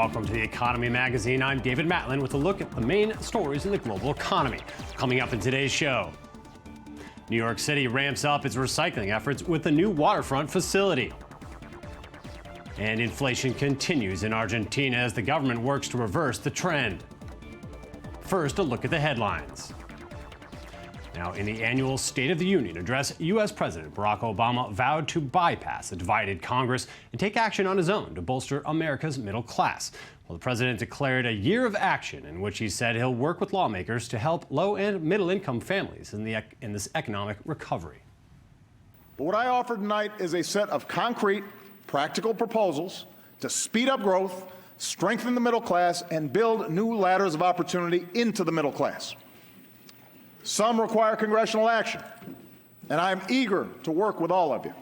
welcome to the Economy Magazine. I'm David Matlin with a look at the main stories in the global economy. Coming up in today's show, New York City ramps up its recycling efforts with a new waterfront facility. And inflation continues in Argentina as the government works to reverse the trend. First, a look at the headlines. Now, in the annual State of the Union address, U.S. President Barack Obama vowed to bypass a divided Congress and take action on his own to bolster America's middle class. Well, the president declared a year of action in which he said he'll work with lawmakers to help low- and middle-income families in this economic recovery. But what I offer tonight is a set of concrete, practical proposals to speed up growth, strengthen the middle class, and build new ladders of opportunity into the middle class. Some require congressional action, and I'm eager to work with all of you.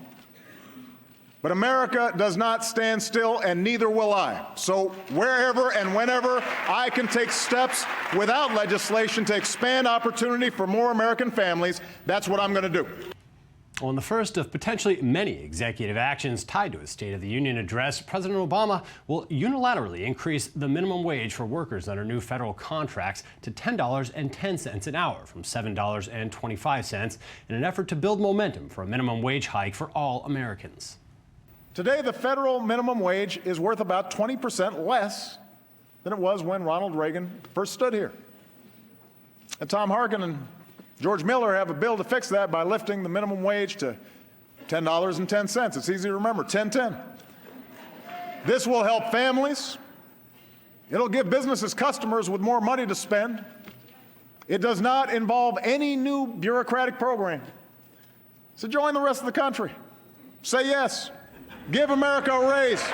But America does not stand still, and neither will I. So wherever and whenever I can take steps without legislation to expand opportunity for more American families, that's what I'm going to do. Well, in the first of potentially many executive actions tied to his State of the Union address, President Obama will unilaterally increase the minimum wage for workers under new federal contracts to $10.10 an hour from $7.25 in an effort to build momentum for a minimum wage hike for all Americans. Today, the federal minimum wage is worth about 20% less than it was when Ronald Reagan first stood here. And Tom Harkin and George Miller have a bill to fix that by lifting the minimum wage to $10.10. It's easy to remember, 10-10. This will help families. It'll give businesses customers with more money to spend. It does not involve any new bureaucratic program. So join the rest of the country. Say yes. Give America a raise.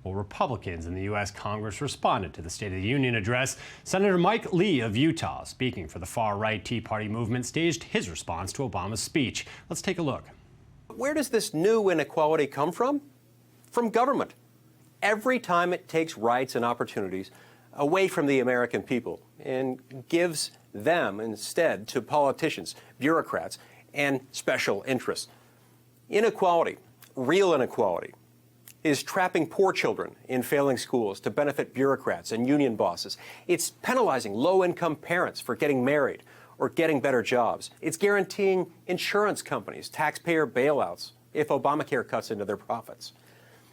Well, Republicans in the U.S. Congress responded to the State of the Union address. Senator Mike Lee of Utah, speaking for the far-right Tea Party movement, staged his response to Obama's speech. Let's take a look. Where does this new inequality come from? From government. Every time it takes rights and opportunities away from the American people and gives them instead to politicians, bureaucrats, and special interests. Inequality, real inequality, is trapping poor children in failing schools to benefit bureaucrats and union bosses. It's penalizing low-income parents for getting married or getting better jobs. It's guaranteeing insurance companies taxpayer bailouts if Obamacare cuts into their profits.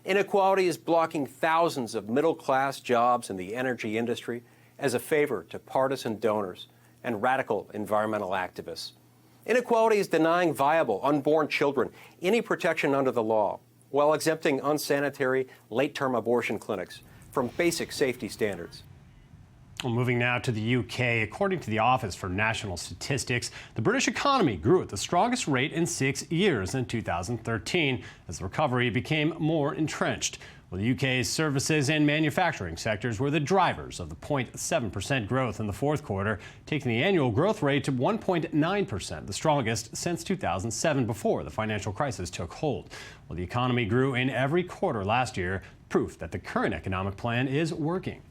Inequality is blocking thousands of middle-class jobs in the energy industry as a favor to partisan donors and radical environmental activists. Inequality is denying viable unborn children any protection under the law, while exempting unsanitary late-term abortion clinics from basic safety standards. Well, moving now to the UK, according to the Office for National Statistics, the British economy grew at the strongest rate in 6 years in 2013 as the recovery became more entrenched. Well, the UK's services and manufacturing sectors were the drivers of the 0.7% growth in the fourth quarter, taking the annual growth rate to 1.9%, the strongest since 2007, before the financial crisis took hold. Well, the economy grew in every quarter last year, proof that the current economic plan is working.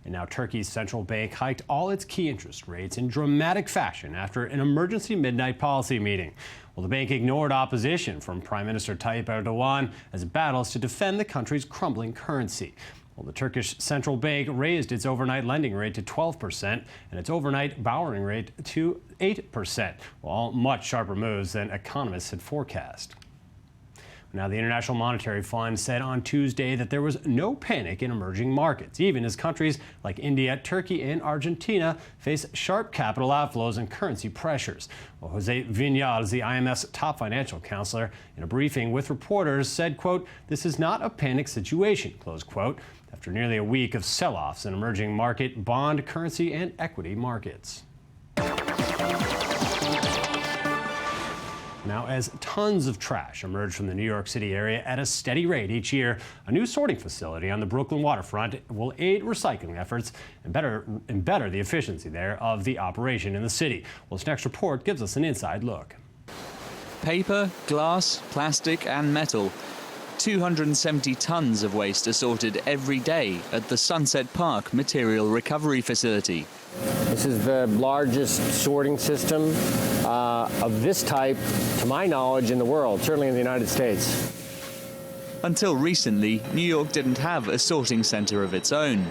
And now Turkey's central bank hiked all its key interest rates in dramatic fashion after an emergency midnight policy meeting. Well, the bank ignored opposition from Prime Minister Tayyip Erdogan as it battles to defend the country's crumbling currency. Well, the Turkish central bank raised its overnight lending rate to 12% and its overnight borrowing rate to 8%, all much sharper moves than economists had forecast. Now, the International Monetary Fund said on Tuesday that there was no panic in emerging markets, even as countries like India, Turkey, and Argentina face sharp capital outflows and currency pressures. Well, Jose Viñals, the IMF's top financial counselor, in a briefing with reporters said, quote, "This is not a panic situation," close quote, after nearly a week of sell-offs in emerging market, bond, currency, and equity markets. Now, as tons of trash emerge from the New York City area at a steady rate each year, a new sorting facility on the Brooklyn waterfront will aid recycling efforts and better the efficiency there of the operation in the city. Well, this next report gives us an inside look. Paper, glass, plastic and metal. 270 tons of waste are sorted every day at the Sunset Park Material Recovery Facility. This is the largest sorting system of this type, to my knowledge, in the world, certainly in the United States. Until recently, New York didn't have a sorting centre of its own.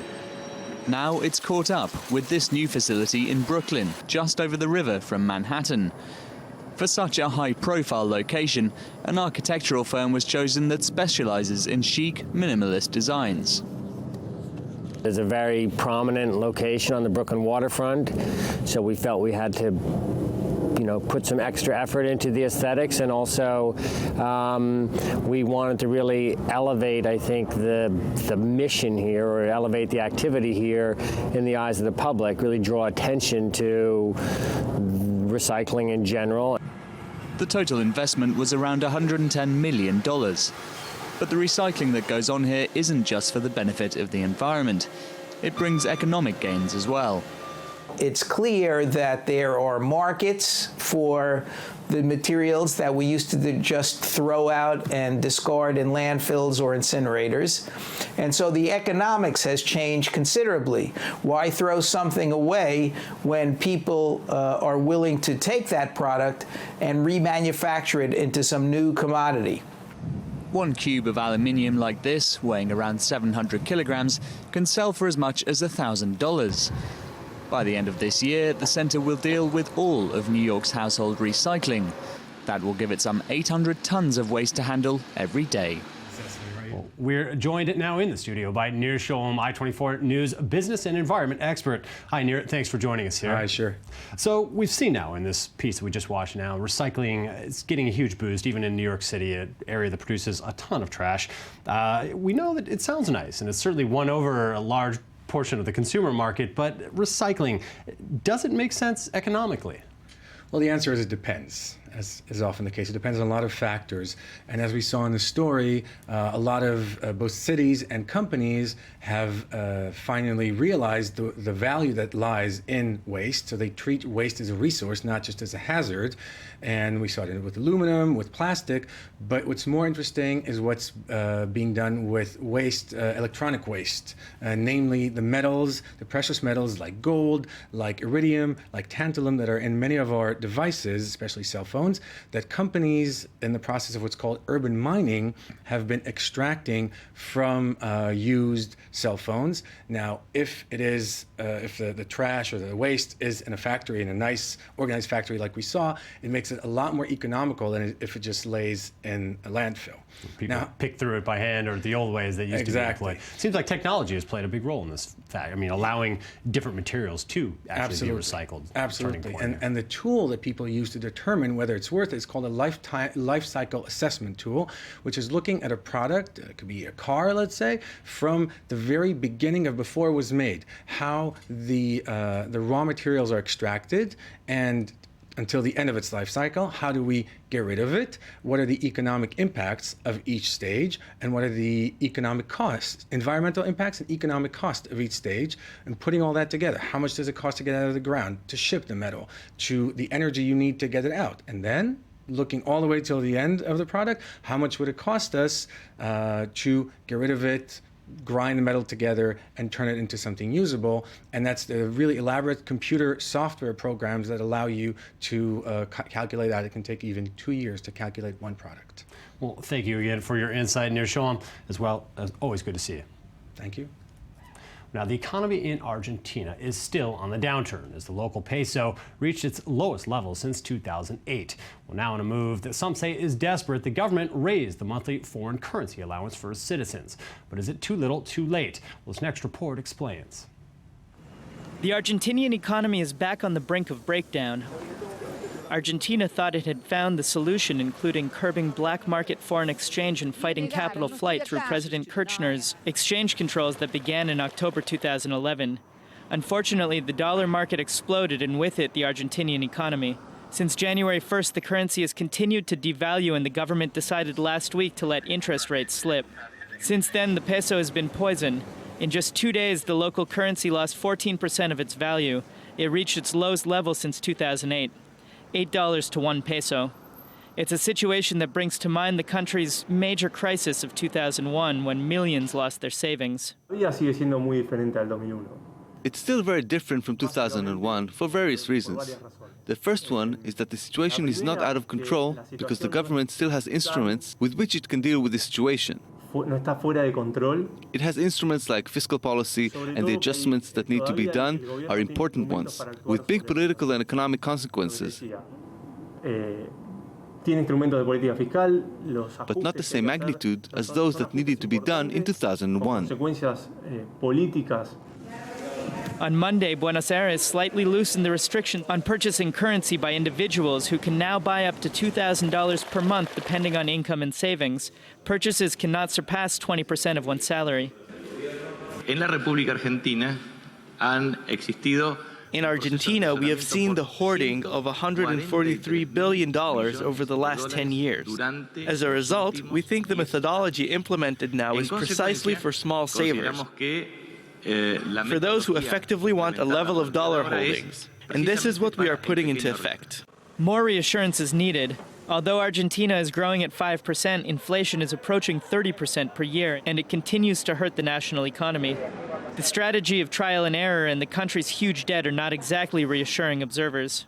Now it's caught up with this new facility in Brooklyn, just over the river from Manhattan. For such a high-profile location, an architectural firm was chosen that specialises in chic, minimalist designs. There's a very prominent location on the Brooklyn waterfront, so we felt we had to put some extra effort into the aesthetics, and also we wanted to really elevate, I think, the mission here, or elevate the activity here in the eyes of the public, really draw attention to recycling in general. The total investment was around $110 million. But the recycling that goes on here isn't just for the benefit of the environment. It brings economic gains as well. It's clear that there are markets for the materials that we used to just throw out and discard in landfills or incinerators. And so the economics has changed considerably. Why throw something away when people are willing to take that product and remanufacture it into some new commodity? 1 cube of aluminium like this, weighing around 700 kilograms, can sell for as much as $1,000. By the end of this year, the centre will deal with all of New York's household recycling. That will give it some 800 tons of waste to handle every day. Well, we're joined now in the studio by Nir Sholem, I-24 News business and environment expert. Hi, Nir. Thanks for joining us here. Hi, sure. So we've seen now in this piece that we just watched now, recycling is getting a huge boost, even in New York City, an area that produces a ton of trash. We know that it sounds nice, and it's certainly won over a large portion of the consumer market, but recycling, does it make sense economically? Well, the answer is it depends, as is often the case. It depends on a lot of factors. And as we saw in the story, a lot of both cities and companies have finally realized the value that lies in waste. So they treat waste as a resource, not just as a hazard. And we saw it with aluminum, with plastic. But what's more interesting is what's being done with waste, electronic waste, namely the metals, the precious metals like gold, like iridium, like tantalum that are in many of our devices, especially cell phones, that companies in the process of what's called urban mining have been extracting from used cell phones. Now, if it is, if the trash or the waste is in a factory, in a nice organized factory like we saw, it makes it a lot more economical than if it just lays in a landfill. People pick through it by hand, or the old ways that used to be employed. Seems like technology has played a big role in this fact. I mean, allowing different materials to actually be recycled. Absolutely. And the tool that people use to determine whether it's worth it is called a life cycle assessment tool, which is looking at a product, it could be a car, let's say, from the very beginning of before it was made, how the raw materials are extracted, and until the end of its life cycle, how do we get rid of it? What are the economic impacts of each stage? And what are the economic costs, environmental impacts and economic cost of each stage? And putting all that together, how much does it cost to get out of the ground, to ship the metal, to the energy you need to get it out? And then looking all the way till the end of the product, how much would it cost us to get rid of it, grind the metal together and turn it into something usable. And that's the really elaborate computer software programs that allow you to calculate that. It can take even 2 years to calculate one product. Well, thank you again for your insight, Nir Sholem, as well. As always, good to see you. Thank you. Now, the economy in Argentina is still on the downturn as the local peso reached its lowest level since 2008. Well, now in a move that some say is desperate, the government raised the monthly foreign currency allowance for its citizens. But is it too little, too late? Well, this next report explains. The Argentinian economy is back on the brink of breakdown. Argentina thought it had found the solution, including curbing black market foreign exchange and fighting capital flight through President Kirchner's exchange controls that began in October 2011. Unfortunately, the dollar market exploded, and with it, the Argentinian economy. Since January 1st, the currency has continued to devalue, and the government decided last week to let interest rates slip. Since then, the peso has been poisoned. In just 2 days, the local currency lost 14% of its value. It reached its lowest level since 2008. $8 to 1 peso. It's a situation that brings to mind the country's major crisis of 2001, when millions lost their savings. It's still very different from 2001 for various reasons. The first one is that the situation is not out of control because the government still has instruments with which it can deal with the situation. no está fuera de control. It has instruments like fiscal policy, and the adjustments that need to be done are important ones, with big political and economic consequences. Tiene instrumentos de política fiscal, but not the same magnitude as those that needed to be done in 2001. Consecuencias políticas. On Monday, Buenos Aires slightly loosened the restriction on purchasing currency by individuals who can now buy up to $2,000 per month depending on income and savings. Purchases cannot surpass 20% of one's salary. En la República Argentina han existido. In Argentina, we have seen the hoarding of $143 billion over the last 10 years. As a result, we think the methodology implemented now is precisely for small savers, for those who effectively want a level of dollar holdings. And this is what we are putting into effect. More reassurance is needed. Although Argentina is growing at 5%, inflation is approaching 30% per year, and it continues to hurt the national economy. The strategy of trial and error and the country's huge debt are not exactly reassuring observers.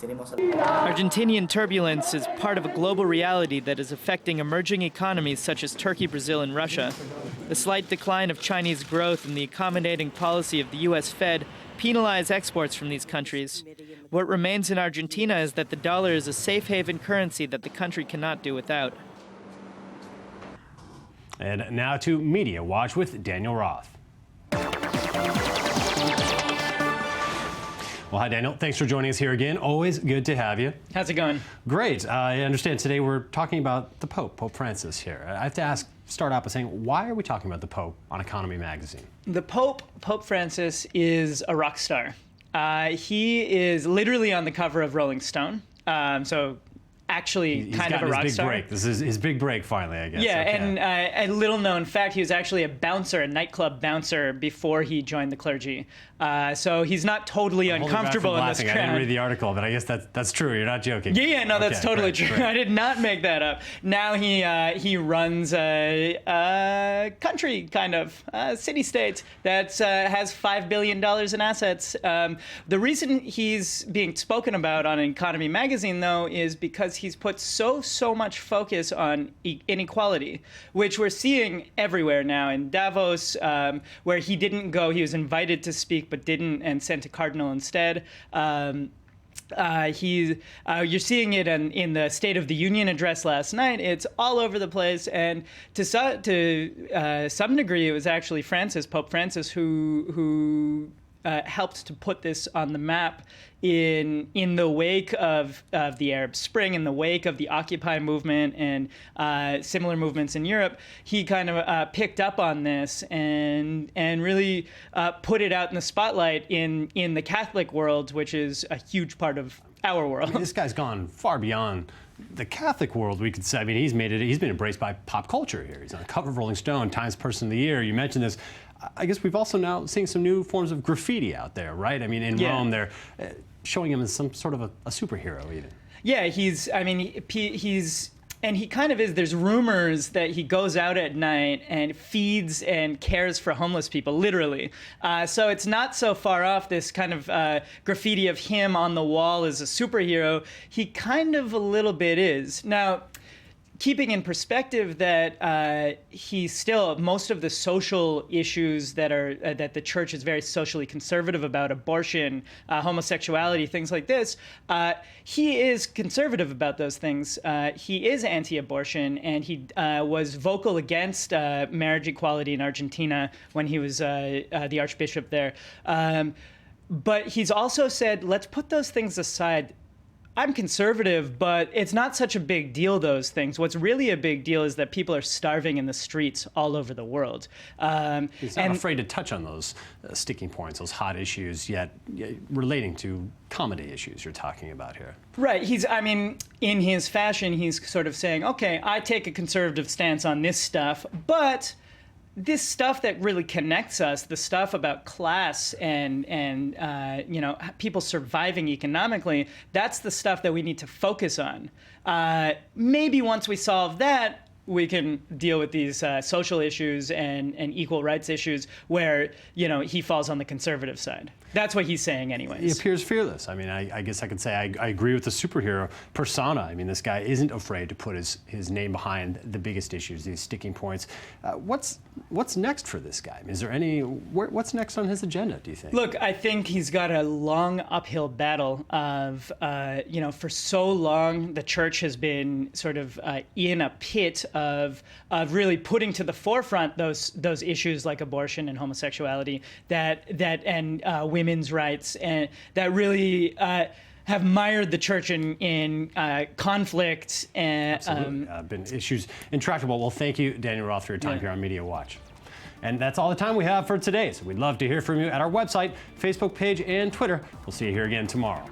Argentinian turbulence is part of a global reality that is affecting emerging economies such as Turkey, Brazil, and Russia. The slight decline of Chinese growth and the accommodating policy of the U.S. Fed penalize exports from these countries. What remains in Argentina is that the dollar is a safe haven currency that the country cannot do without. And now to Media Watch with Daniel Roth. Well, hi, Daniel. Thanks for joining us here again. Always good to have you. How's it going? Great. I understand today we're talking about the Pope Francis here. I have to start out by saying, why are we talking about the Pope on Economy Magazine? The Pope Francis, is a rock star. He is literally on the cover of Rolling Stone. Actually kind of a rock star. Break. This is his big break finally, I guess. Yeah, okay. And a little known fact, he was actually a bouncer, a nightclub bouncer, before he joined the clergy. So he's not totally uncomfortable in this crowd. I didn't read the article, but I guess that's true. You're not joking. Yeah, no, that's totally true. Great. I did not make that up. Now he runs a country, kind of, city-state that has $5 billion in assets. The reason he's being spoken about on Economy Magazine, though, is because he's put so much focus on inequality, which we're seeing everywhere now. In Davos, where he didn't go, he was invited to speak but didn't, and sent a cardinal instead. You're seeing it in the State of the Union address last night. It's all over the place, and to some degree, it was actually Pope Francis, who helped to put this on the map in the wake of the Arab Spring, in the wake of the Occupy movement and similar movements in Europe. He kind of picked up on this and really put it out in the spotlight in the Catholic world, which is a huge part of our world. I mean, this guy's gone far beyond the Catholic world, we could say. I mean, he's been embraced by pop culture here. He's on the cover of Rolling Stone, Times Person of the Year. You mentioned this. I guess we've also now seen some new forms of graffiti out there, right? I mean, in Rome, they're showing him as some sort of a superhero, even. Yeah, he's and he kind of is. There's rumors that he goes out at night and feeds and cares for homeless people, literally. So it's not so far off, this kind of graffiti of him on the wall as a superhero. He kind of a little bit is. Now, keeping in perspective that he's still, most of the social issues that the church is very socially conservative about, abortion, homosexuality, things like this, he is conservative about those things. He is anti-abortion, and he was vocal against marriage equality in Argentina when he was the archbishop there. But he's also said, let's put those things aside. I'm conservative, but it's not such a big deal, those things. What's really a big deal is that people are starving in the streets all over the world. He's not afraid to touch on those sticking points, those hot issues, yet relating to comedy issues you're talking about here. Right. In his fashion, he's sort of saying, okay, I take a conservative stance on this stuff, but this stuff that really connects us, the stuff about class and people surviving economically, that's the stuff that we need to focus on. Maybe once we solve that, deal with these social issues and equal rights issues where, he falls on the conservative side. That's what he's saying anyways. He appears fearless. I mean, I guess I could say I agree with the superhero persona. I mean, this guy isn't afraid to put his name behind the biggest issues, these sticking points. What's next for this guy? I mean, is there what's next on his agenda, do you think? Look, I think he's got a long uphill battle of, for so long the church has been sort of in a pit of really putting to the forefront those issues like abortion and homosexuality and women's rights, and that really have mired the church in conflict and been issues intractable. Well, thank you, Daniel Roth, for your time here on Media Watch. And that's all the time we have for today. So we'd love to hear from you at our website, Facebook page, and Twitter. We'll see you here again tomorrow.